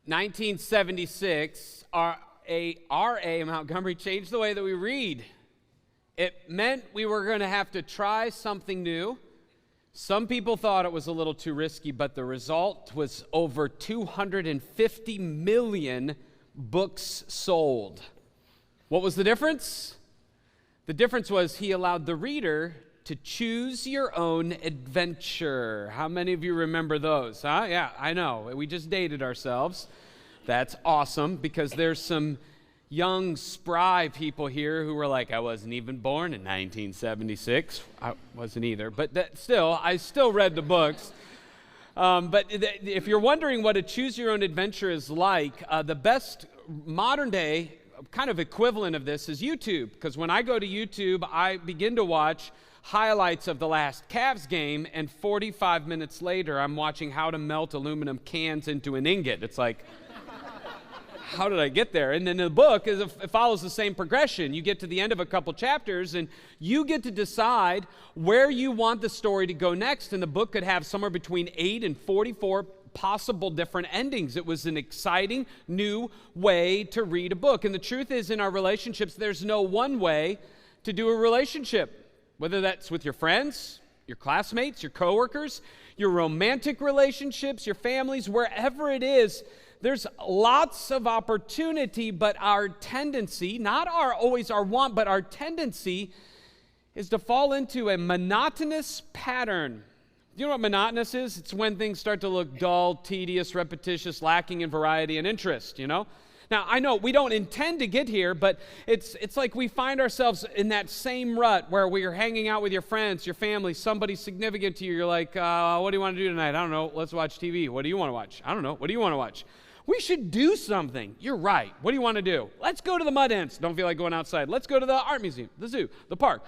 1976, R.A. Montgomery changed the way that we read. It meant we were going to have to try something new. Some people thought it was a little too risky, but the result was over 250 million books sold. What was the difference? The difference was he allowed the reader to choose your own adventure. How many of you remember those? Huh? Yeah, I know. We just dated ourselves. That's awesome, because there's some young, spry people here who were like, I wasn't even born in 1976. I wasn't either. But I still read the books. But if you're wondering what a choose your own adventure is like, the best modern day kind of equivalent of this is YouTube. Because when I go to YouTube, I begin to watch highlights of the last Cavs game, and 45 minutes later, I'm watching how to melt aluminum cans into an ingot. It's like, how did I get there? And then the book, it follows the same progression. You get to the end of a couple chapters, and you get to decide where you want the story to go next. And the book could have somewhere between 8 and 44 possible different endings. It was an exciting new way to read a book. And the truth is, in our relationships, there's no one way to do a relationship. Whether that's with your friends, your classmates, your coworkers, your romantic relationships, your families, wherever it is, there's lots of opportunity, but our tendency, not always our want, but our tendency is to fall into a monotonous pattern. You know what monotonous is? It's when things start to look dull, tedious, repetitious, lacking in variety and interest, you know? Now, I know we don't intend to get here, but it's like we find ourselves in that same rut where we are hanging out with your friends, your family, somebody significant to you. You're like, what do you want to do tonight? I don't know. Let's watch TV. What do you want to watch? I don't know. What do you want to watch? We should do something. You're right. What do you want to do? Let's go to the mud ants. Don't feel like going outside. Let's go to the art museum, the zoo, the park.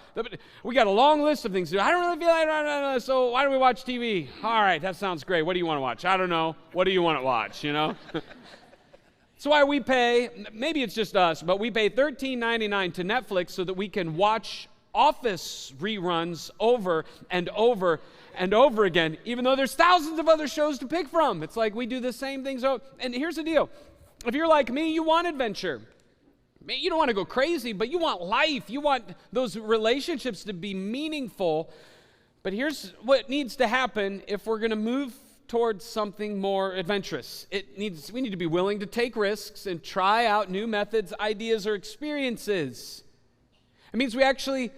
We got a long list of things to do. I don't really feel like, so why don't we watch TV? All right, that sounds great. What do you want to watch? I don't know. What do you want to watch, you know? That's why we pay, maybe it's just us, but we pay $13.99 to Netflix so that we can watch Office reruns over and over and over again, even though there's thousands of other shows to pick from. It's like we do the same things. And here's the deal. If you're like me, you want adventure. You don't want to go crazy, but you want life. You want those relationships to be meaningful. But here's what needs to happen if we're going to move towards something more adventurous. We need to be willing to take risks and try out new methods, ideas, or experiences. It means we actually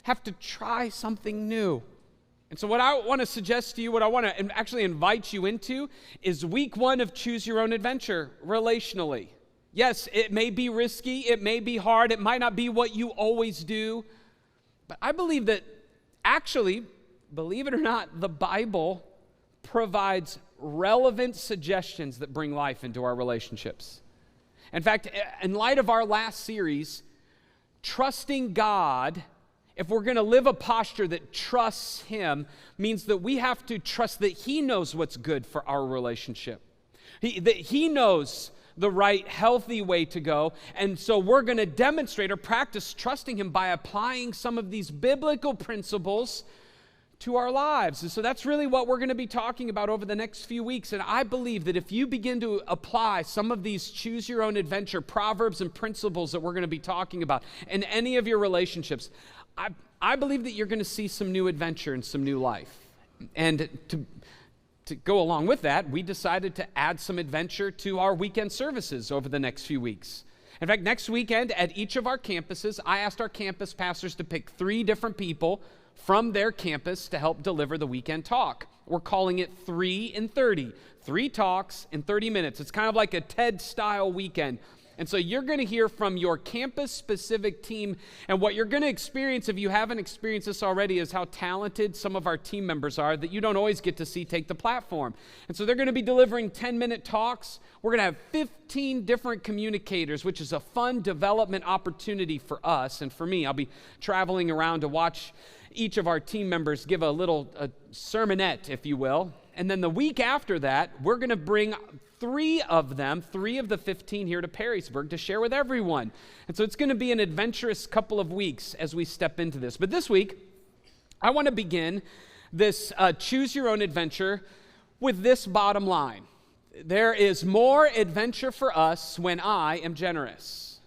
have to try something new. And so what I want to suggest to you, what I want to actually invite you into is week 1 of Choose Your Own Adventure relationally. Yes, it may be risky, it may be hard, it might not be what you always do, but I believe that actually, believe it or not, the Bible provides relevant suggestions that bring life into our relationships. In fact, in light of our last series, trusting God, if we're going to live a posture that trusts Him, means that we have to trust that He knows what's good for our relationship. That He knows the right, healthy way to go. And so we're going to demonstrate or practice trusting Him by applying some of these biblical principles to our lives. And so that's really what we're going to be talking about over the next few weeks. And I believe that if you begin to apply some of these choose your own adventure proverbs and principles that we're going to be talking about in any of your relationships, I believe that you're going to see some new adventure and some new life. And to go along with that, we decided to add some adventure to our weekend services over the next few weeks. In fact, next weekend at each of our campuses, I asked our campus pastors to pick 3 different people from their campus to help deliver the weekend talk. We're calling it 3 in 30. 3 talks in 30 minutes. It's kind of like a TED-style weekend. And so you're going to hear from your campus-specific team, and what you're going to experience, if you haven't experienced this already, is how talented some of our team members are that you don't always get to see take the platform. And so they're going to be delivering 10-minute talks. We're going to have 15 different communicators, which is a fun development opportunity for us. And for me, I'll be traveling around to watch each of our team members give a little sermonette, if you will. And then the week after that, we're going to bring 3 of the 15 here to Perrysburg to share with everyone. And so it's going to be an adventurous couple of weeks as we step into this. But this week, I want to begin this choose your own adventure with this bottom line. there is more adventure for us when I am generous.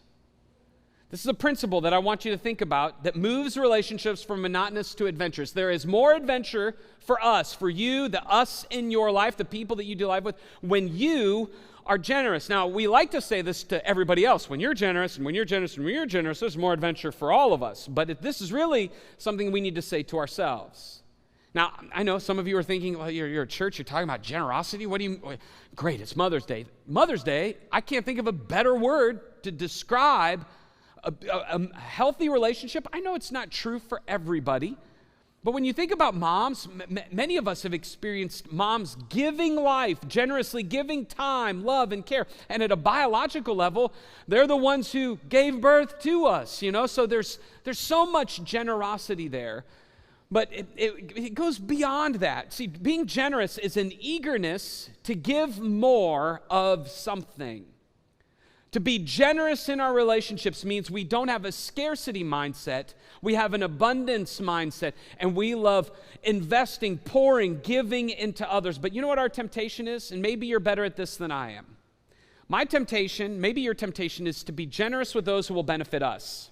This is a principle that I want you to think about that moves relationships from monotonous to adventurous. There is more adventure for us, for you, the us in your life, the people that you do life with, when you are generous. Now, we like to say this to everybody else. When you're generous, and when you're generous, and when you're generous, there's more adventure for all of us. But this is really something we need to say to ourselves. Now, I know some of you are thinking, well, you're at church, you're talking about generosity. What do you, great, it's Mother's Day. Mother's Day, I can't think of a better word to describe a healthy relationship. I know it's not true for everybody, but when you think about moms, many of us have experienced moms giving life, generously giving time, love, and care. And at a biological level, they're the ones who gave birth to us, so there's so much generosity there. But it goes beyond that. See, being generous is an eagerness to give more of something. To be generous in our relationships means we don't have a scarcity mindset. We have an abundance mindset, and we love investing, pouring, giving into others. But you know what our temptation is? And maybe you're better at this than I am. My temptation, maybe your temptation, is to be generous with those who will benefit us.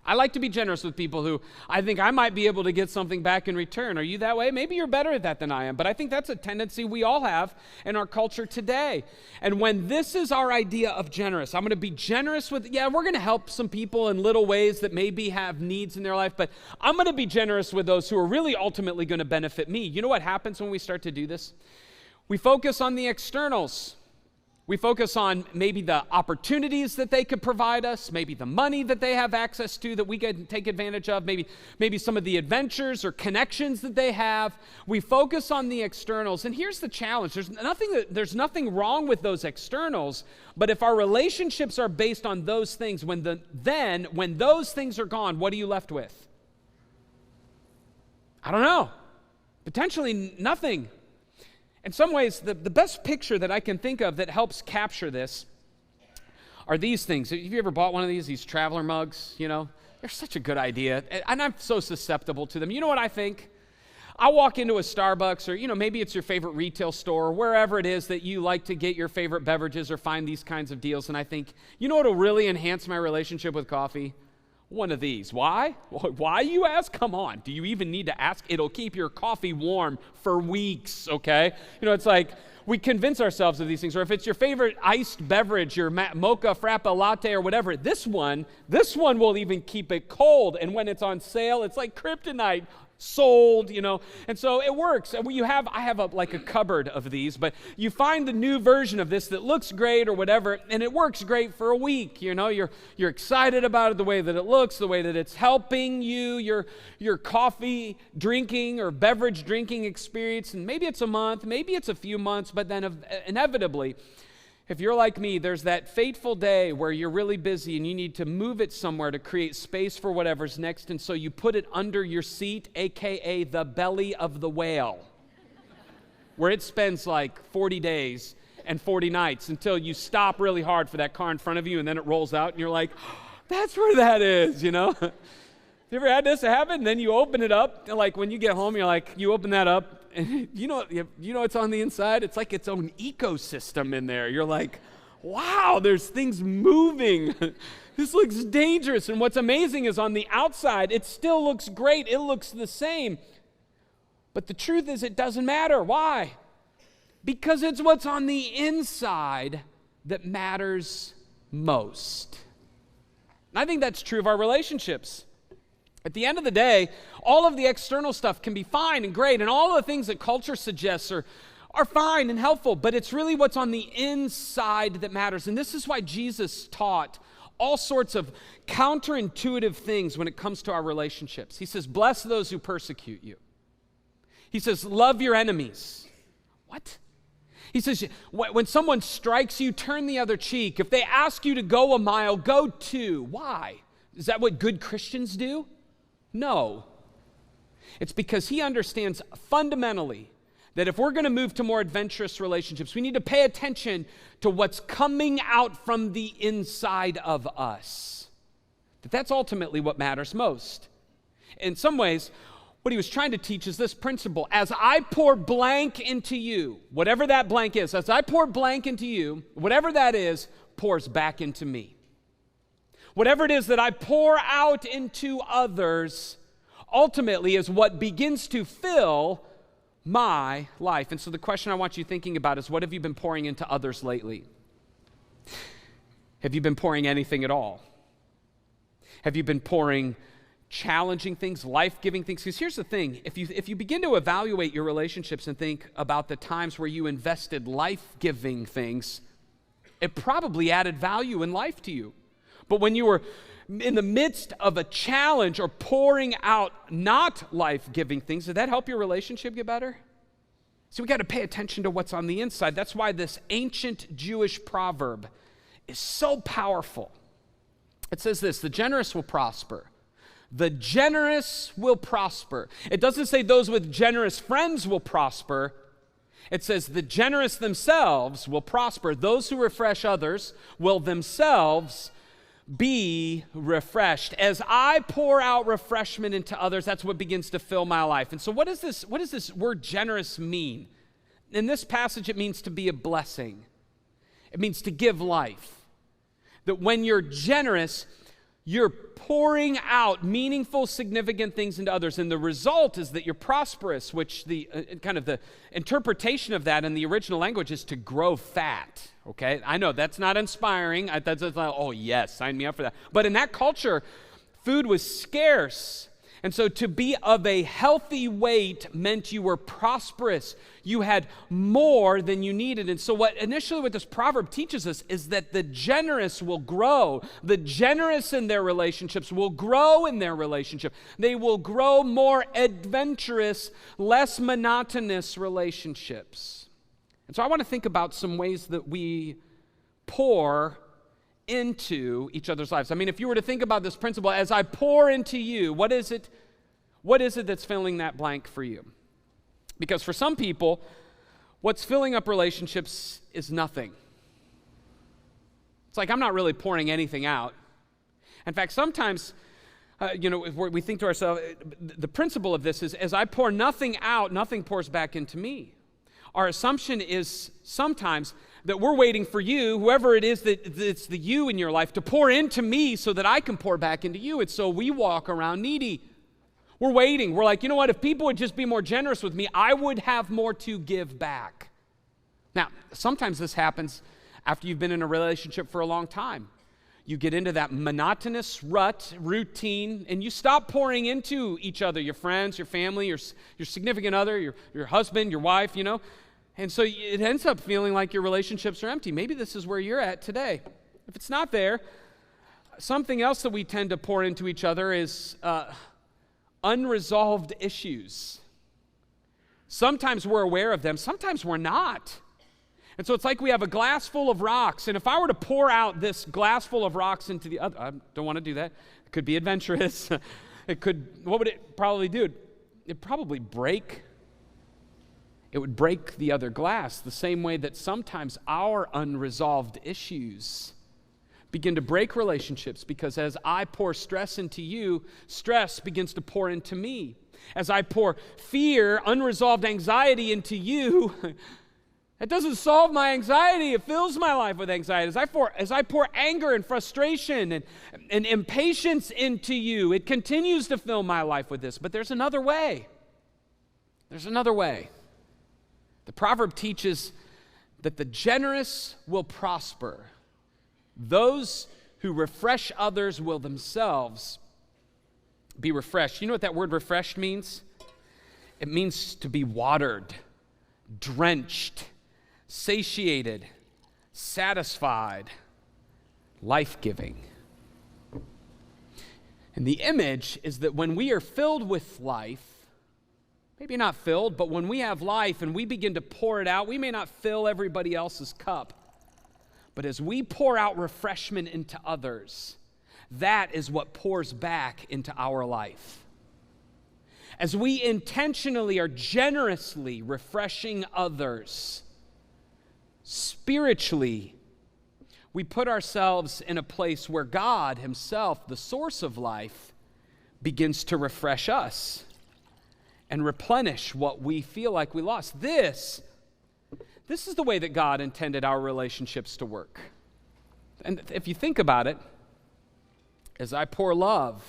I like to be generous with people who I think I might be able to get something back in return. Are you that way? Maybe you're better at that than I am, but I think that's a tendency we all have in our culture today. And when this is our idea of generous, I'm going to be generous with, we're going to help some people in little ways that maybe have needs in their life, but I'm going to be generous with those who are really ultimately going to benefit me. You know what happens when we start to do this? We focus on the externals. We focus on maybe the opportunities that they could provide us, maybe the money that they have access to that we can take advantage of, maybe some of the adventures or connections that they have. We focus on the externals, and here's the challenge. There's nothing wrong with those externals, but if our relationships are based on those things, when those things are gone, what are you left with? I don't know. Potentially nothing. In some ways, the best picture that I can think of that helps capture this are these things. Have you ever bought one of these traveler mugs? They're such a good idea, and I'm so susceptible to them. You know what I think? I walk into a Starbucks, or maybe it's your favorite retail store, or wherever it is that you like to get your favorite beverages or find these kinds of deals, and I think, you know what will really enhance my relationship with coffee? One of these. Why? Why, you ask? Come on. Do you even need to ask? It'll keep your coffee warm for weeks, okay? It's like we convince ourselves of these things. Or if it's your favorite iced beverage, your mocha frappa latte or whatever, this one will even keep it cold. And when it's on sale, it's like kryptonite. Sold, and so it works. I have a cupboard of these, but you find the new version of this that looks great or whatever, and it works great for a week. You're excited about it, the way that it looks, the way that it's helping you, your coffee drinking or beverage drinking experience, and maybe it's a month, maybe it's a few months, but then inevitably, if you're like me, there's that fateful day where you're really busy and you need to move it somewhere to create space for whatever's next, and so you put it under your seat, aka the belly of the whale, where it spends like 40 days and 40 nights until you stop really hard for that car in front of you, and then it rolls out and you're like, that's where that is, You ever had this happen? Then you open it up, and like when you get home, you open that up, and you know what's on the inside? It's like its own ecosystem in there. You're like, wow, there's things moving. This looks dangerous. And what's amazing is on the outside, it still looks great. It looks the same. But the truth is it doesn't matter. Why? Because it's what's on the inside that matters most. And I think that's true of our relationships. At the end of the day, all of the external stuff can be fine and great, and all of the things that culture suggests are fine and helpful, but it's really what's on the inside that matters. And this is why Jesus taught all sorts of counterintuitive things when it comes to our relationships. He says, bless those who persecute you. He says, love your enemies. What? He says, when someone strikes you, turn the other cheek. If they ask you to go a mile, go two. Why? Is that what good Christians do? No. It's because he understands fundamentally that if we're going to move to more adventurous relationships, we need to pay attention to what's coming out from the inside of us. That's ultimately what matters most. In some ways, What he was trying to teach is this principle. As I pour blank into you, whatever that blank is, as I pour blank into you, whatever that is, pours back into me. Whatever it is that I pour out into others, ultimately is what begins to fill my life. And so the question I want you thinking about is, what have you been pouring into others lately? Have you been pouring anything at all? Have you been pouring challenging things, life-giving things? Because here's the thing, if you begin to evaluate your relationships and think about the times where you invested life-giving things, it probably added value in life to you. But when you were in the midst of a challenge or pouring out not life-giving things, did that help your relationship get better? So we got to pay attention to what's on the inside. That's why this ancient Jewish proverb is so powerful. It says this: the generous will prosper. The generous will prosper. It doesn't say those with generous friends will prosper. It says the generous themselves will prosper. Those who refresh others will themselves be refreshed. As I pour out refreshment into others, that's what begins to fill my life. And so what does this word generous mean? In this passage, it means to be a blessing. It means to give life. That when you're generous, you're pouring out meaningful, significant things into others, and the result is that you're prosperous, which the kind of the interpretation of that in the original language is to grow fat, okay? I know that's not inspiring. That's like, oh yes, sign me up for that. But in that culture, food was scarce, and so to be of a healthy weight meant you were prosperous. You had more than you needed. And so what this proverb teaches us is that the generous will grow. The generous in their relationships will grow in their relationship. They will grow more adventurous, less monotonous relationships. And so I want to think about some ways that we pour into each other's lives. I mean, if you were to think about this principle, as I pour into you, what is it that's filling that blank for you? Because for some people, what's filling up relationships is nothing. It's like, I'm not really pouring anything out. In fact, sometimes, we think to ourselves, the principle of this is, as I pour nothing out, nothing pours back into me. Our assumption is sometimes that we're waiting for you, whoever it is that's the you in your life, to pour into me so that I can pour back into you. And so we walk around needy. We're waiting. We're like, you know what? If people would just be more generous with me, I would have more to give back. Now, sometimes this happens after you've been in a relationship for a long time. You get into that monotonous routine, and you stop pouring into each other, your friends, your family, your significant other, your husband, your wife, And so it ends up feeling like your relationships are empty. Maybe this is where you're at today. If it's not there, something else that we tend to pour into each other is unresolved issues. Sometimes we're aware of them, sometimes we're not. And so it's like we have a glass full of rocks, and if I were to pour out this glass full of rocks into the other, I don't want to do that. It could be adventurous. What would it probably do? It'd probably break. It would break the other glass, the same way that sometimes our unresolved issues begin to break relationships, because as I pour stress into you, stress begins to pour into me. As I pour fear, unresolved anxiety into you, it doesn't solve my anxiety, it fills my life with anxiety. As I pour anger and frustration and impatience into you, it continues to fill my life with this. But there's another way. There's another way. The proverb teaches that the generous will prosper. Those who refresh others will themselves be refreshed. You know what that word refreshed means? It means to be watered, drenched, satiated, satisfied, life-giving. And the image is that when we are filled with life, maybe not filled, but when we have life and we begin to pour it out, we may not fill everybody else's cup. But as we pour out refreshment into others, that is what pours back into our life. As we intentionally are generously refreshing others, spiritually, we put ourselves in a place where God Himself, the source of life, begins to refresh us. and replenish what we feel like we lost. This is the way that God intended our relationships to work. And if you think about it, as I pour love,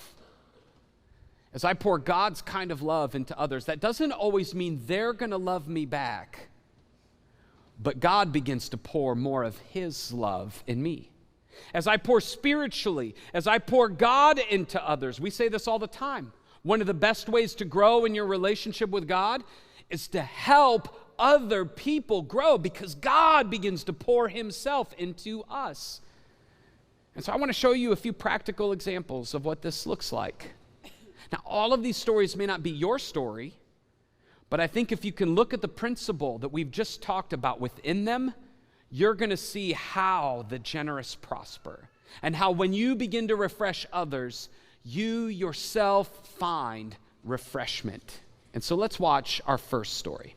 as I pour God's kind of love into others, that doesn't always mean they're going to love me back. But God begins to pour more of His love in me. As I pour spiritually, as I pour God into others, we say this all the time. One of the best ways to grow in your relationship with God is to help other people grow, because God begins to pour Himself into us. And so I want to show you a few practical examples of what this looks like. Now, all of these stories may not be your story, but I think if you can look at the principle that we've just talked about within them, you're going to see how the generous prosper, and how when you begin to refresh others, you yourself find refreshment. And so let's watch our first story.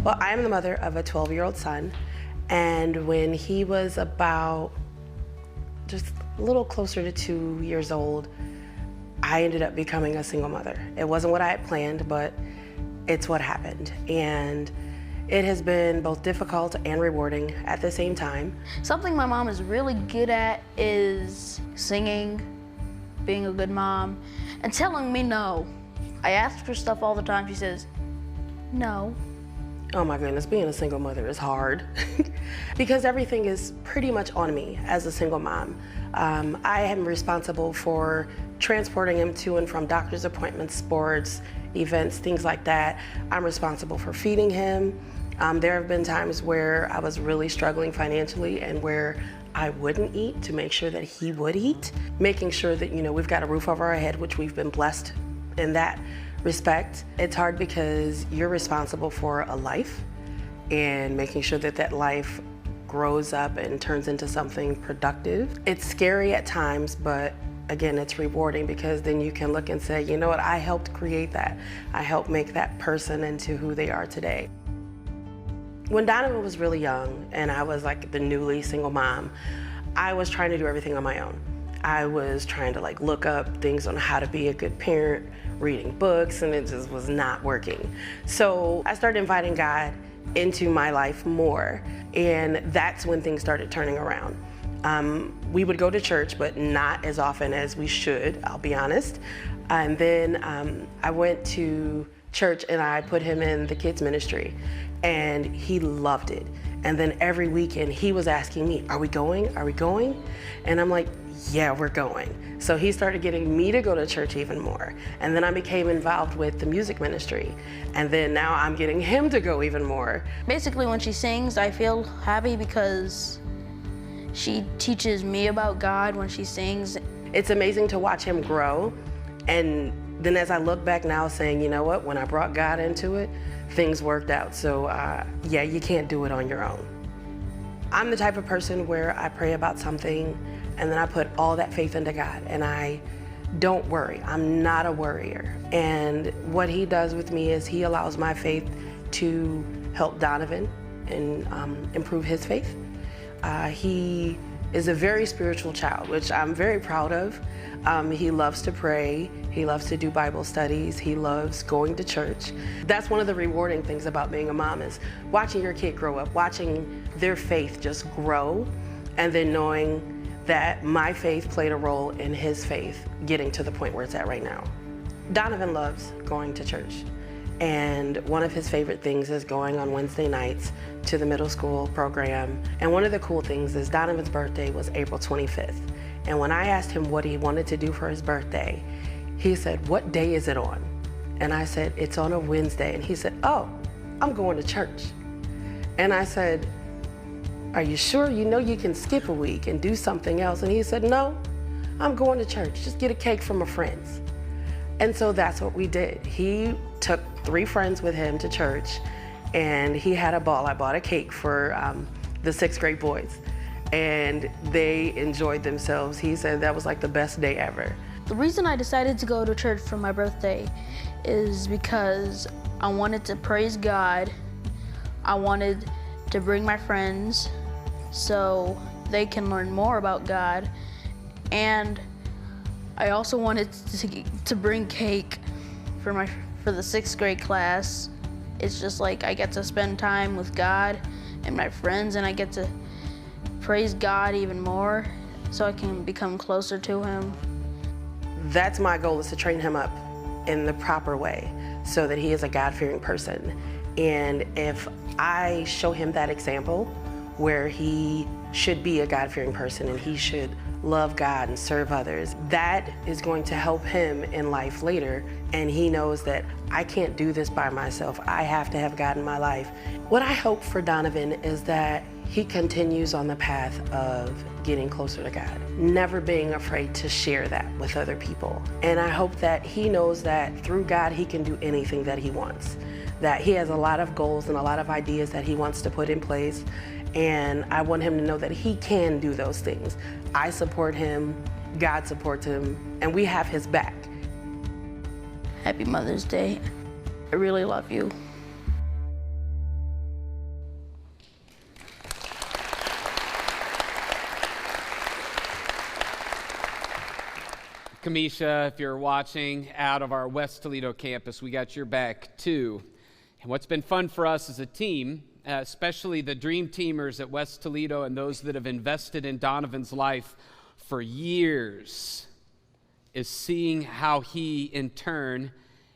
Well, I am the mother of a 12-year-old son, and when he was about just a little closer to 2 years old, I ended up becoming a single mother. It wasn't what I had planned, but it's what happened. And it has been both difficult and rewarding at the same time. Something my mom is really good at is singing, being a good mom, and telling me no. I ask for stuff all the time. She says, no. Oh my goodness, being a single mother is hard because everything is pretty much on me as a single mom. I am responsible for transporting him to and from doctor's appointments, sports, events, things like that. I'm responsible for feeding him. There have been times where I was really struggling financially and where I wouldn't eat to make sure that he would eat, making sure that, we've got a roof over our head, which we've been blessed in that respect. It's hard because you're responsible for a life and making sure that that life grows up and turns into something productive. It's scary at times, but again, it's rewarding because then you can look and say, you know what, I helped create that. I helped make that person into who they are today. When Donovan was really young and I was like the newly single mom, I was trying to do everything on my own. I was trying to look up things on how to be a good parent, reading books, and it just was not working. So I started inviting God into my life more, and that's when things started turning around. We would go to church, but not as often as we should, I'll be honest. And then I went to church and I put him in the kids ministry, and he loved it. And then every weekend he was asking me, are we going? Are we going? And I'm like, yeah, we're going. So he started getting me to go to church even more. And then I became involved with the music ministry. And then now I'm getting him to go even more. Basically, when she sings, I feel happy because she teaches me about God when she sings. It's amazing to watch him grow. And then as I look back now saying, you know what, when I brought God into it, things worked out. So yeah, you can't do it on your own. I'm the type of person where I pray about something and then I put all that faith into God and I don't worry. I'm not a worrier. And what he does with me is he allows my faith to help Donovan and improve his faith. He is a very spiritual child, which I'm very proud of. He loves to pray. He loves to do Bible studies. He loves going to church. That's one of the rewarding things about being a mom is watching your kid grow up, watching their faith just grow, and then knowing that my faith played a role in his faith getting to the point where it's at right now. Donovan loves going to church. And one of his favorite things is going on Wednesday nights to the middle school program. And one of the cool things is Donovan's birthday was April 25th. And when I asked him what he wanted to do for his birthday, he said, what day is it on? And I said, it's on a Wednesday. And he said, oh, I'm going to church. And I said, are you sure? You know you can skip a week and do something else. And he said, no, I'm going to church. Just get a cake from my friends. And so that's what we did. He took 3 friends with him to church and he had a ball. I bought a cake for the 6th grade boys and they enjoyed themselves. He said that was like the best day ever. The reason I decided to go to church for my birthday is because I wanted to praise God. I wanted to bring my friends so they can learn more about God. And I also wanted to bring cake for the 6th grade class. It's just like I get to spend time with God and my friends, and I get to praise God even more so I can become closer to him. That's my goal, is to train him up in the proper way so that he is a God-fearing person. And if I show him that example where he should be a God-fearing person and he should love God and serve others, that is going to help him in life later. And he knows that I can't do this by myself. I have to have God in my life. What I hope for Donovan is that he continues on the path of getting closer to God, never being afraid to share that with other people. And I hope that he knows that through God, he can do anything that he wants, that he has a lot of goals and a lot of ideas that he wants to put in place. And I want him to know that he can do those things. I support him, God supports him, and we have his back. Happy Mother's Day. I really love you. Kamisha, if you're watching out of our West Toledo campus, we got your back too. And what's been fun for us as a team, especially the dream teamers at West Toledo and those that have invested in Donovan's life for years, is seeing how he in turn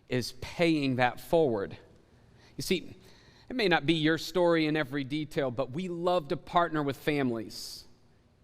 is paying that forward. You see, it may not be your story in every detail, but we love to partner with families.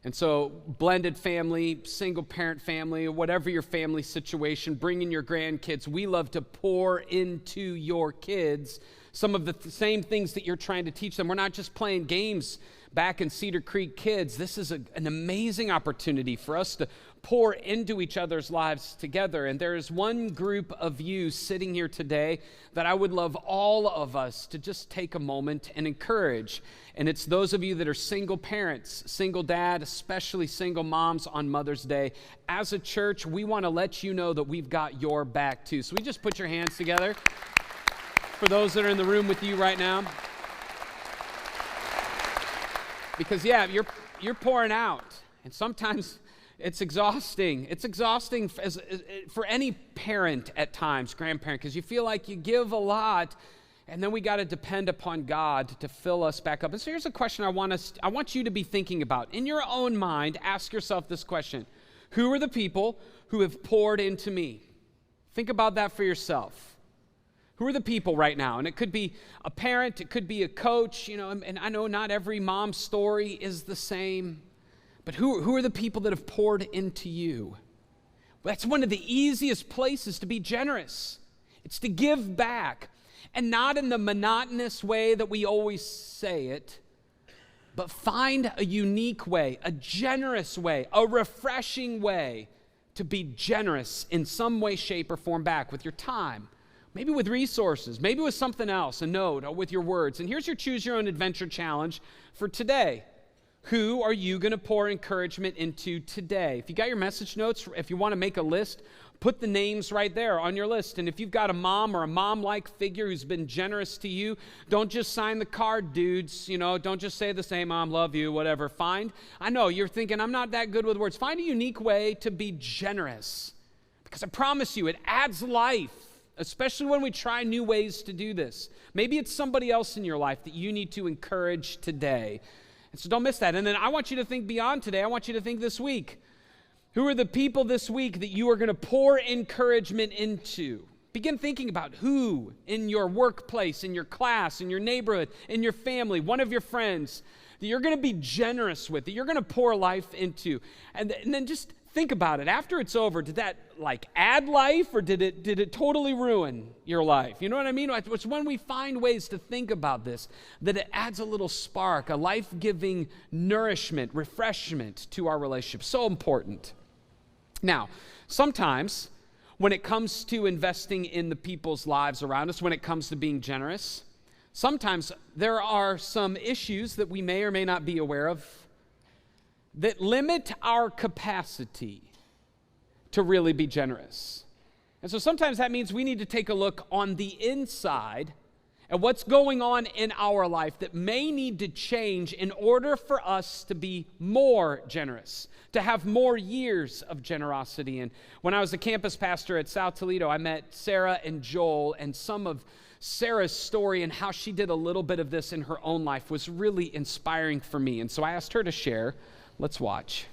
And so blended family, single parent family, or whatever your family situation, bring in your grandkids. We love to pour into your kids some of the same things that you're trying to teach them. We're not just playing games back in Cedar Creek Kids. This is an amazing opportunity for us to pour into each other's lives together. And there is one group of you sitting here today that I would love all of us to just take a moment and encourage. And it's those of you that are single parents, single dad, especially single moms on Mother's Day. As a church, we want to let you know that we've got your back too. So we just put your hands together for those that are in the room with you right now. Because yeah, you're pouring out, and sometimes it's exhausting. It's exhausting for any parent at times, grandparent, because you feel like you give a lot, and then we got to depend upon God to fill us back up. And so here's a question I want you to be thinking about. In your own mind, ask yourself this question: who are the people who have poured into me? Think about that for yourself. Who are the people right now? And it could be a parent, it could be a coach, and I know not every mom's story is the same, but who are the people that have poured into you? Well, that's one of the easiest places to be generous. It's to give back, and not in the monotonous way that we always say it, but find a unique way, a generous way, a refreshing way to be generous in some way, shape, or form back with your time. Maybe with resources, maybe with something else, a note, or with your words. And here's your Choose Your Own Adventure challenge for today. Who are you going to pour encouragement into today? If you got your message notes, if you want to make a list, put the names right there on your list. And if you've got a mom or a mom-like figure who's been generous to you, don't just sign the card, dudes. Don't just say the same, Mom, love you, whatever. I know you're thinking, I'm not that good with words. Find a unique way to be generous. Because I promise you, it adds life. Especially when we try new ways to do this. Maybe it's somebody else in your life that you need to encourage today. And so don't miss that. And then I want you to think beyond today. I want you to think this week. Who are the people this week that you are going to pour encouragement into? Begin thinking about who in your workplace, in your class, in your neighborhood, in your family, one of your friends that you're going to be generous with, that you're going to pour life into. And then just think about it. After it's over, did that add life, or did it totally ruin your life? You know what I mean? It's when we find ways to think about this that it adds a little spark, a life-giving nourishment, refreshment to our relationship. So important. Now, sometimes when it comes to investing in the people's lives around us, when it comes to being generous, sometimes there are some issues that we may or may not be aware of that limit our capacity to really be generous. And so sometimes that means we need to take a look on the inside and what's going on in our life that may need to change in order for us to be more generous, to have more years of generosity. And when I was a campus pastor at South Toledo, I met Sarah and Joel, and some of Sarah's story and how she did a little bit of this in her own life was really inspiring for me. And so I asked her to share. Let's watch.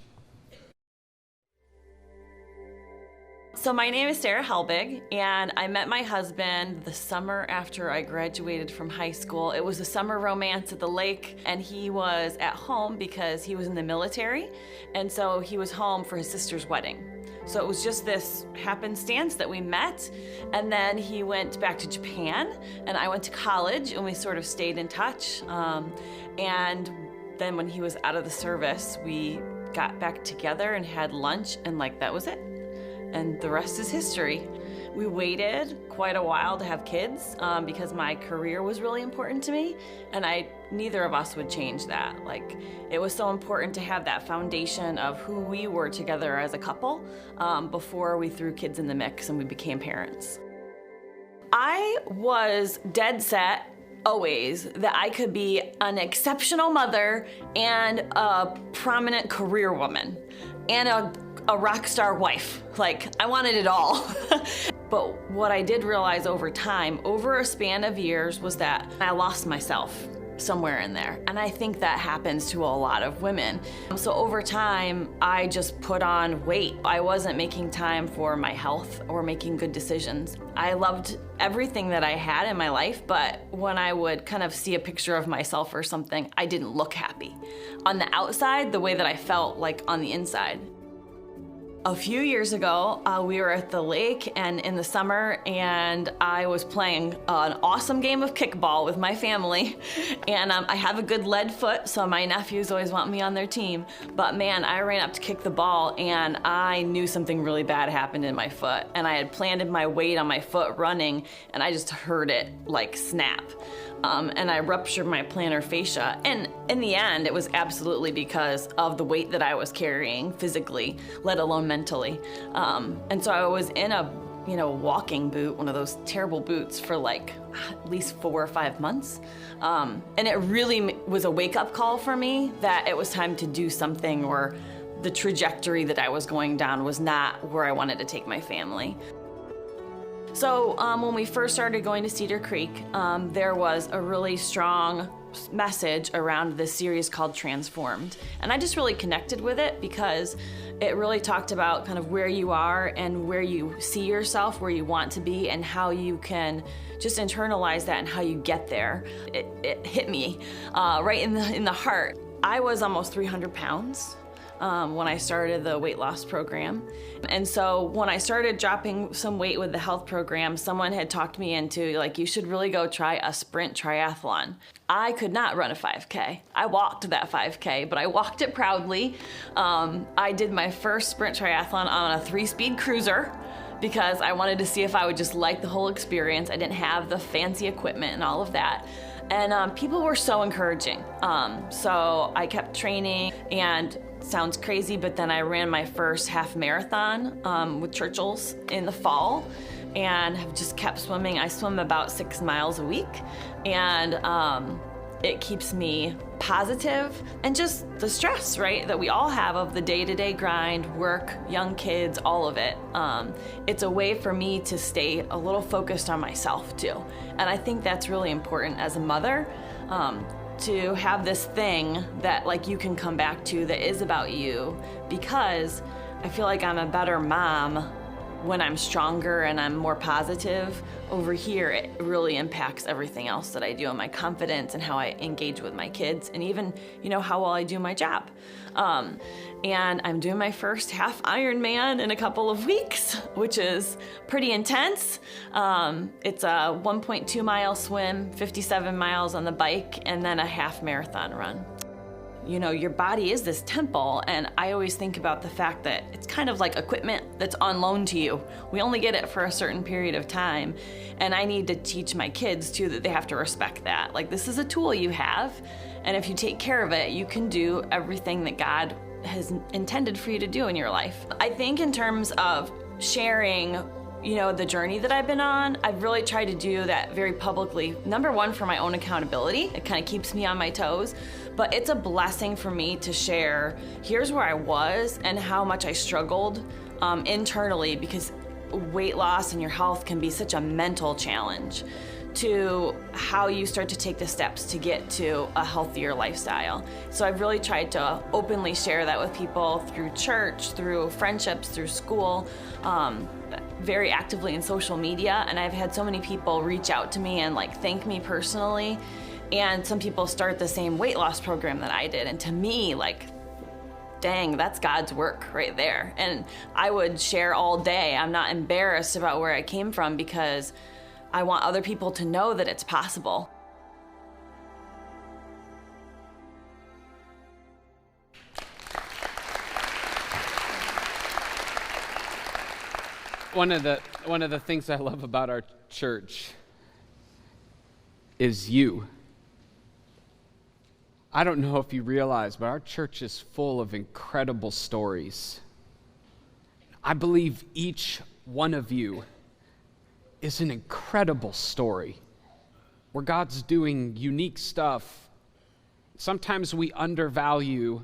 So my name is Sarah Helbig, and I met my husband the summer after I graduated from high school. It was a summer romance at the lake, and he was at home because he was in the military, and so he was home for his sister's wedding. So it was just this happenstance that we met, and then he went back to Japan, and I went to college, and we sort of stayed in touch. And then when he was out of the service, we got back together and had lunch, and that was it. And the rest is history. We waited quite a while to have kids because my career was really important to me, and neither of us would change that. It was so important to have that foundation of who we were together as a couple before we threw kids in the mix and we became parents. I was dead set always that I could be an exceptional mother and a prominent career woman and a rock star wife. I wanted it all. But what I did realize over time, over a span of years, was that I lost myself somewhere in there. And I think that happens to a lot of women. So over time, I just put on weight. I wasn't making time for my health or making good decisions. I loved everything that I had in my life, but when I would kind of see a picture of myself or something, I didn't look happy. On the outside, the way that I felt on the inside. A few years ago, we were at the lake and in the summer, and I was playing an awesome game of kickball with my family. And I have a good lead foot, so my nephews always want me on their team. But man, I ran up to kick the ball, and I knew something really bad happened in my foot. And I had planted my weight on my foot running, and I just heard it snap. And I ruptured my plantar fascia. And in the end, it was absolutely because of the weight that I was carrying physically, let alone mentally. And so I was in a walking boot, one of those terrible boots, for at least 4 or 5 months. And it really was a wake-up call for me that it was time to do something, or the trajectory that I was going down was not where I wanted to take my family. So when we first started going to Cedar Creek, there was a really strong message around this series called Transformed. And I just really connected with it because it really talked about kind of where you are and where you see yourself, where you want to be, and how you can just internalize that and how you get there. It hit me right in the heart. I was almost 300 pounds. When I started the weight loss program. And so when I started dropping some weight with the health program, someone had talked me into you should really go try a sprint triathlon. I could not run a 5K. I walked that 5K, but I walked it proudly. I did my first sprint triathlon on a 3-speed cruiser because I wanted to see if I would just like the whole experience. I didn't have the fancy equipment and all of that. And people were so encouraging. So I kept training, and sounds crazy, but then I ran my first half marathon with Churchill's in the fall, and have just kept swimming. I swim about 6 miles a week, and it keeps me positive, and just the stress, right, that we all have of the day-to-day grind, work, young kids, all of it. It's a way for me to stay a little focused on myself too. And I think that's really important as a mother, to have this thing that you can come back to that is about you, because I feel like I'm a better mom when I'm stronger and I'm more positive. Over here, it really impacts everything else that I do, and my confidence and how I engage with my kids, and even, how well I do my job. And I'm doing my first half Ironman in a couple of weeks, which is pretty intense. It's a 1.2 mile swim, 57 miles on the bike, and then a half marathon run. Your body is this temple, and I always think about the fact that it's kind of like equipment that's on loan to you. We only get it for a certain period of time, and I need to teach my kids too that they have to respect that. This is a tool you have, and if you take care of it, you can do everything that God has intended for you to do in your life. I think in terms of sharing the journey that I've been on, I've really tried to do that very publicly. Number one, for my own accountability. It kind of keeps me on my toes, but it's a blessing for me to share, here's where I was and how much I struggled internally, because weight loss and your health can be such a mental challenge, to how you start to take the steps to get to a healthier lifestyle. So I've really tried to openly share that with people through church, through friendships, through school, very actively in social media. And I've had so many people reach out to me and thank me personally. And some people start the same weight loss program that I did. And to me, dang, that's God's work right there. And I would share all day. I'm not embarrassed about where I came from, because I want other people to know that it's possible. One of the things I love about our church is you. I don't know if you realize, but our church is full of incredible stories. I believe each one of you is an incredible story where God's doing unique stuff. Sometimes we undervalue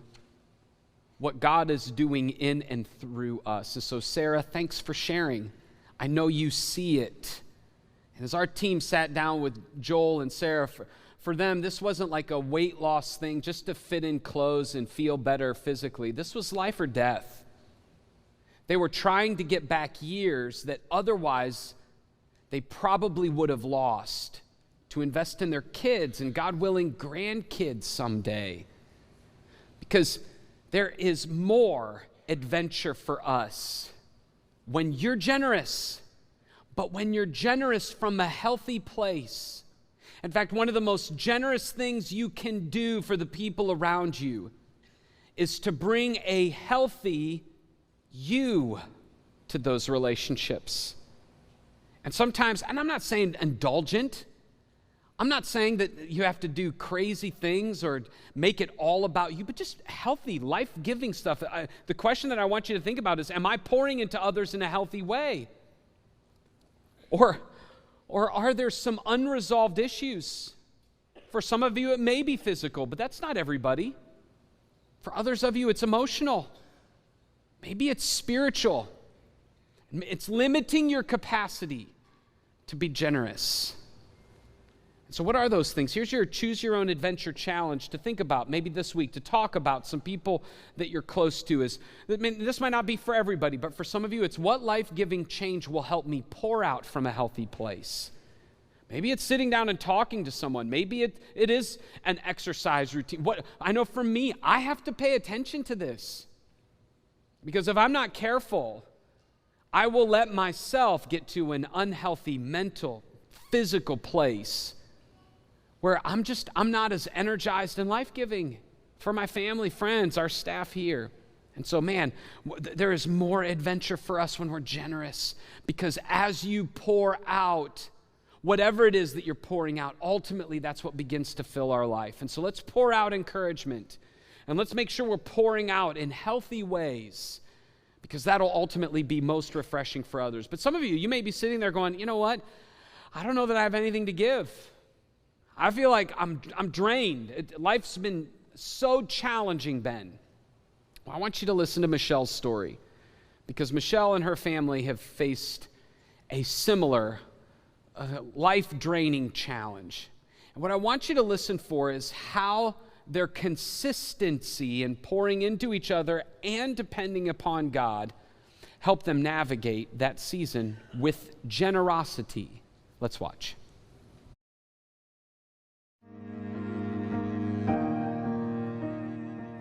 what God is doing in and through us. And so Sarah, thanks for sharing. I know you see it. And as our team sat down with Joel and Sarah, for them, this wasn't like a weight loss thing just to fit in clothes and feel better physically. This was life or death. They were trying to get back years that otherwise they probably would have lost, to invest in their kids and, God willing, grandkids someday. Because there is more adventure for us when you're generous, but when you're generous from a healthy place. In fact, one of the most generous things you can do for the people around you is to bring a healthy you to those relationships. And sometimes, and I'm not saying indulgent, I'm not saying that you have to do crazy things or make it all about you, but just healthy, life-giving stuff. The question that I want you to think about is, am I pouring into others in a healthy way? Or are there some unresolved issues? For some of you, it may be physical, but that's not everybody. For others of you, it's emotional. Maybe it's spiritual. It's limiting your capacity to be generous. So what are those things? Here's your Choose Your Own Adventure challenge to think about, maybe this week, to talk about some people that you're close to. This might not be for everybody, but for some of you, it's what life-giving change will help me pour out from a healthy place. Maybe it's sitting down and talking to someone. Maybe it is an exercise routine. I know for me, I have to pay attention to this. Because if I'm not careful, I will let myself get to an unhealthy mental, physical place where I'm not as energized and life-giving for my family, friends, our staff here. And so, man, there is more adventure for us when we're generous, because as you pour out, whatever it is that you're pouring out, ultimately that's what begins to fill our life. And so let's pour out encouragement, and let's make sure we're pouring out in healthy ways, because that'll ultimately be most refreshing for others. But some of you may be sitting there going, you know what? I don't know that I have anything to give. I feel like I'm drained. Life's been so challenging, Ben. Well, I want you to listen to Michelle's story, because Michelle and her family have faced a similar life-draining challenge. And what I want you to listen for is how their consistency in pouring into each other and depending upon God helped them navigate that season with generosity. Let's watch.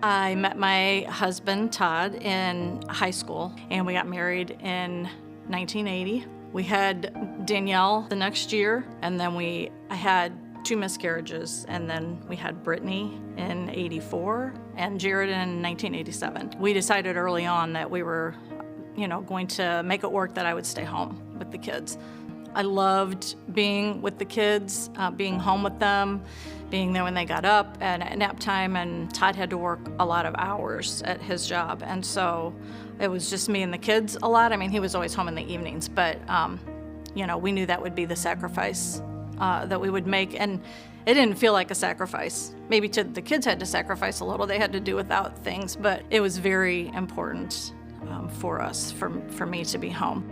I met my husband, Todd, in high school, and we got married in 1980. We had Danielle the next year, and then I had 2 miscarriages, and then we had Brittany in 84 and Jared in 1987. We decided early on that we were, going to make it work that I would stay home with the kids. I loved being with the kids, being home with them, being there when they got up and at nap time, and Todd had to work a lot of hours at his job, and so it was just me and the kids a lot. I mean, he was always home in the evenings, but we knew that would be the sacrifice that we would make, and it didn't feel like a sacrifice. Maybe the kids had to sacrifice a little. They had to do without things, but it was very important for us, for me to be home.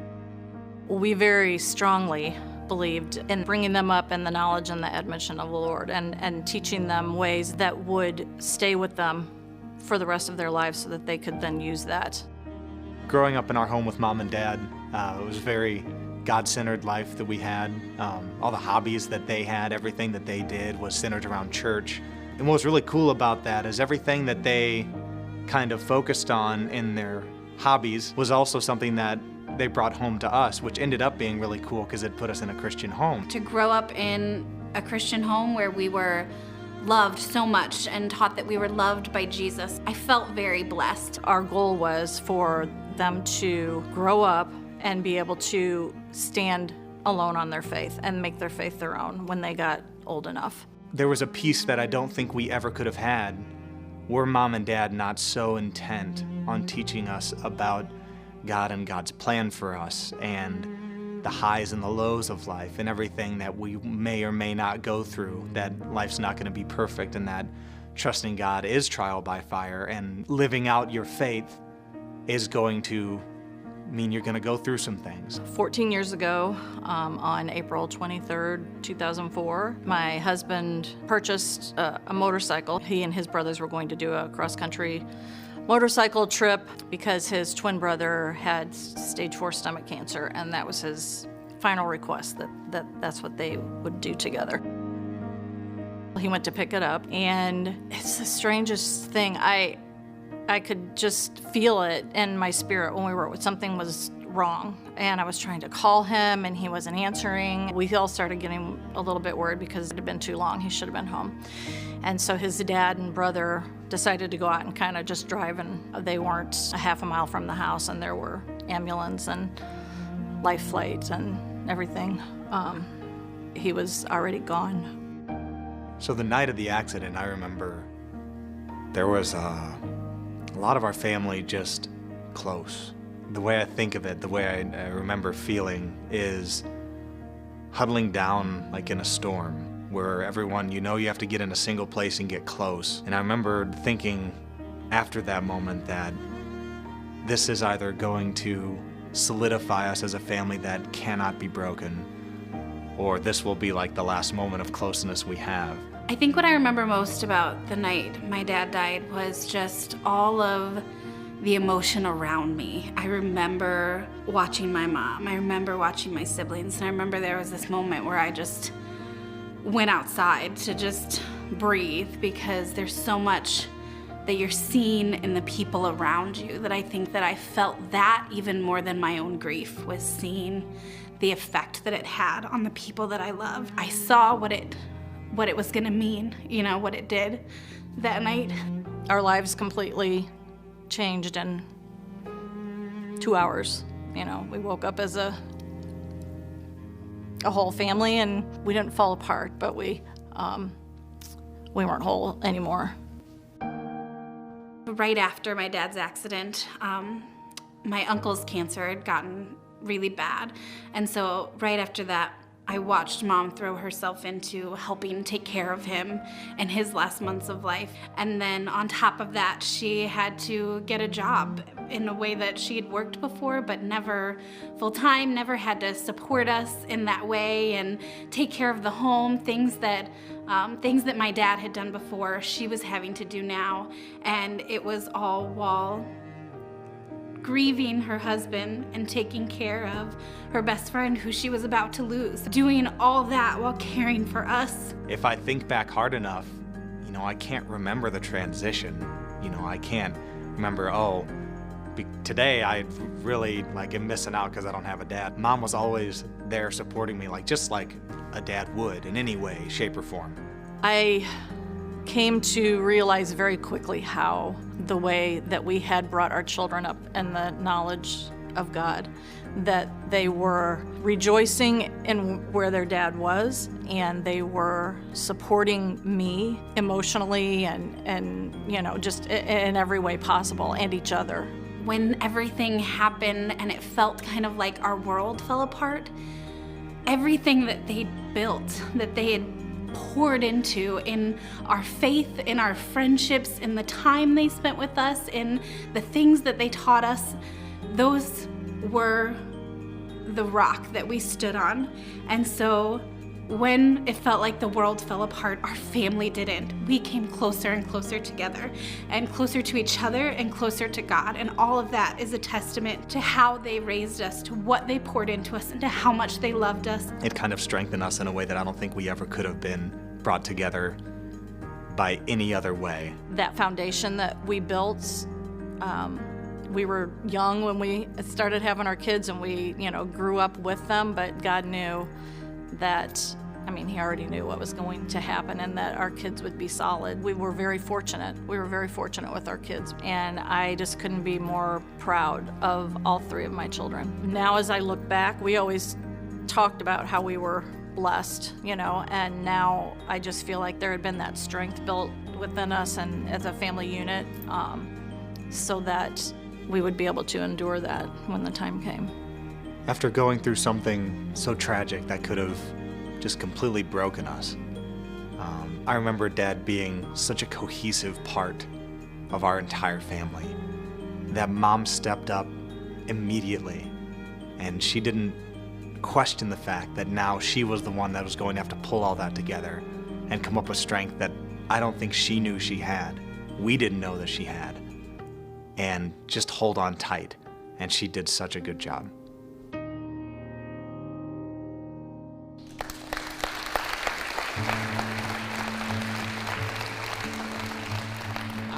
We very strongly believed in bringing them up in the knowledge and the admonition of the Lord, and teaching them ways that would stay with them for the rest of their lives so that they could then use that. Growing up in our home with Mom and Dad, it was a very God-centered life that we had. All the hobbies that they had, everything that they did was centered around church. And what was really cool about that is everything that they kind of focused on in their hobbies was also something that they brought home to us, which ended up being really cool because it put us in a Christian home. To grow up in a Christian home where we were loved so much and taught that we were loved by Jesus, I felt very blessed. Our goal was for them to grow up and be able to stand alone on their faith and make their faith their own when they got old enough. There was a piece that I don't think we ever could have had were Mom and Dad not so intent on teaching us about God and God's plan for us and the highs and the lows of life and everything that we may or may not go through, that life's not going to be perfect, and that trusting God is trial by fire, and living out your faith is going to mean you're going to go through some things. 14 years ago, on April 23rd, 2004, my husband purchased a motorcycle. He and his brothers were going to do a cross-country motorcycle trip because his twin brother had stage 4 stomach cancer, and that was his final request, that's what they would do together. He went to pick it up, and it's the strangest thing. I could just feel it in my spirit when something was wrong, and I was trying to call him and he wasn't answering. We all started getting a little bit worried because it had been too long. He should have been home. And so his dad and brother decided to go out and kind of just drive, and they weren't a half a mile from the house, and there were ambulance and life flights and everything. He was already gone. So the night of the accident, I remember there was a lot of our family just close. The way I think of it, the way I remember feeling is huddling down like in a storm where everyone, you have to get in a single place and get close. And I remember thinking after that moment that this is either going to solidify us as a family that cannot be broken, or this will be like the last moment of closeness we have. I think what I remember most about the night my dad died was just all of the emotion around me. I remember watching my mom, I remember watching my siblings, and I remember there was this moment where I just went outside to just breathe, because there's so much that you're seeing in the people around you that I think that I felt that even more than my own grief, was seeing the effect that it had on the people that I loved. I saw what it was gonna mean, what it did that night. Our lives completely changed in 2 hours. We woke up as a whole family, and we didn't fall apart, but we weren't whole anymore. Right after my dad's accident, my uncle's cancer had gotten really bad, and so right after that, I watched Mom throw herself into helping take care of him in his last months of life. And then on top of that, she had to get a job in a way that she had worked before, but never full-time, never had to support us in that way and take care of the home, things that my dad had done before, she was having to do now. And it was all while grieving her husband and taking care of her best friend who she was about to lose. Doing all that while caring for us. If I think back hard enough, I can't remember the transition. I can't remember, today I really am missing out because I don't have a dad. Mom was always there supporting me, just like a dad would in any way, shape, or form. I came to realize very quickly how the way that we had brought our children up in the knowledge of God, that they were rejoicing in where their dad was, and they were supporting me emotionally and just in every way possible, and each other. When everything happened and it felt kind of like our world fell apart, everything that they built, that they had poured into, in our faith, in our friendships, in the time they spent with us, in the things that they taught us, those were the rock that we stood on. And so when it felt like the world fell apart, our family didn't. We came closer and closer together, and closer to each other, and closer to God. And all of that is a testament to how they raised us, to what they poured into us, and to how much they loved us. It kind of strengthened us in a way that I don't think we ever could have been brought together by any other way. That foundation that we built, we were young when we started having our kids, and we, grew up with them, but God knew that, he already knew what was going to happen, and that our kids would be solid. We were very fortunate. We were very fortunate with our kids, and I just couldn't be more proud of all three of my children. Now, as I look back, we always talked about how we were blessed, and now I just feel like there had been that strength built within us and as a family unit, so that we would be able to endure that when the time came. After going through something so tragic that could have just completely broken us, I remember Dad being such a cohesive part of our entire family. That Mom stepped up immediately, and she didn't question the fact that now she was the one that was going to have to pull all that together and come up with strength that I don't think she knew she had. We didn't know that she had. And just hold on tight, and she did such a good job.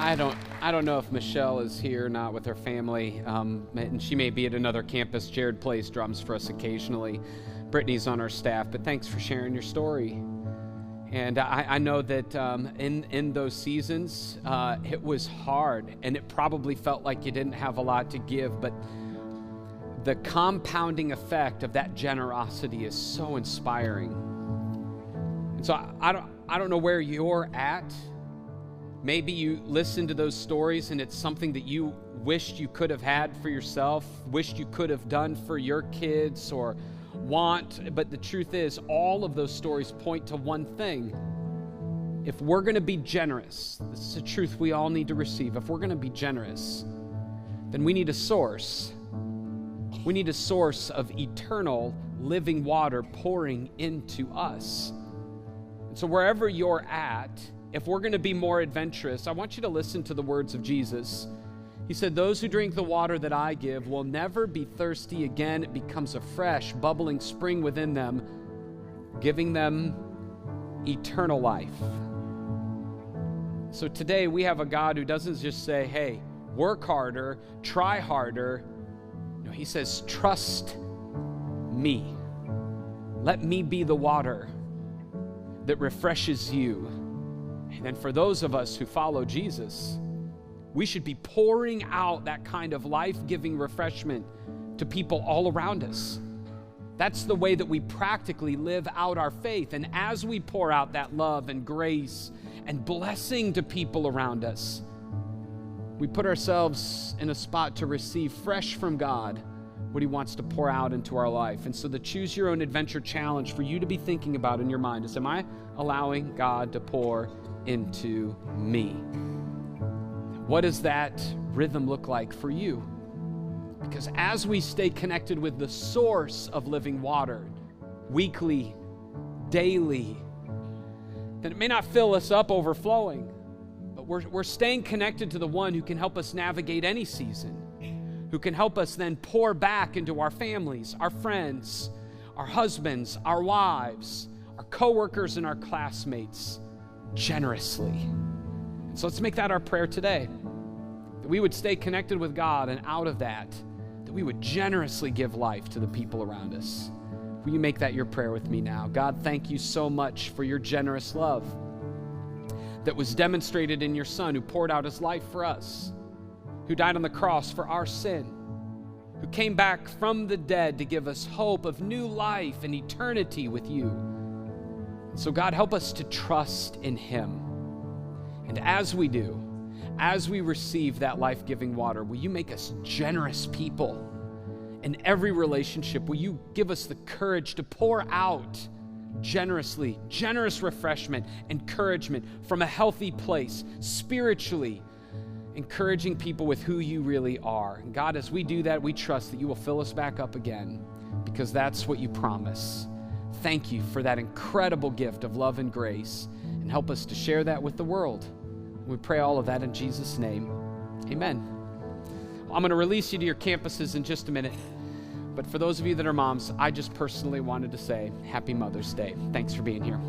I don't know if Michelle is here or not with her family, and she may be at another campus. Jared plays drums for us occasionally. Brittany's on our staff, but thanks for sharing your story. And I know that in those seasons, it was hard, and it probably felt like you didn't have a lot to give, but the compounding effect of that generosity is so inspiring. And so I don't know where you're at. Maybe you listen to those stories and it's something that you wished you could have had for yourself, wished you could have done for your kids or want, but the truth is all of those stories point to one thing. If we're going to be generous, this is a truth we all need to receive. If we're going to be generous, then we need a source. We need a source of eternal living water pouring into us. And so wherever you're at, if we're going to be more adventurous, I want you to listen to the words of Jesus. He said, "Those who drink the water that I give will never be thirsty again. It becomes a fresh, bubbling spring within them, giving them eternal life." So today we have a God who doesn't just say, hey, work harder, try harder. No, he says, trust me. Let me be the water that refreshes you. And then for those of us who follow Jesus, we should be pouring out that kind of life-giving refreshment to people all around us. That's the way that we practically live out our faith. And as we pour out that love and grace and blessing to people around us, we put ourselves in a spot to receive fresh from God what he wants to pour out into our life. And so the Choose Your Own Adventure challenge for you to be thinking about in your mind is, am I allowing God to pour into me? What does that rhythm look like for you? Because as we stay connected with the source of living water, weekly, daily, then it may not fill us up overflowing, but we're staying connected to the one who can help us navigate any season, who can help us then pour back into our families, our friends, our husbands, our wives, our coworkers, and our classmates generously. And so let's make that our prayer today, that we would stay connected with God, and out of that we would generously give life to the people around us. Will you make that your prayer with me now? God, thank you so much for your generous love that was demonstrated in your Son, who poured out his life for us, who died on the cross for our sin, who came back from the dead to give us hope of new life and eternity with you. So God, help us to trust in him. And as we do, as we receive that life-giving water, will you make us generous people? In every relationship, will you give us the courage to pour out generously, generous refreshment, encouragement from a healthy place, spiritually, encouraging people with who you really are. And God, as we do that, we trust that you will fill us back up again, because that's what you promise. Thank you for that incredible gift of love and grace, and help us to share that with the world. We pray all of that in Jesus' name. Amen. I'm going to release you to your campuses in just a minute. But for those of you that are moms, I just personally wanted to say Happy Mother's Day. Thanks for being here.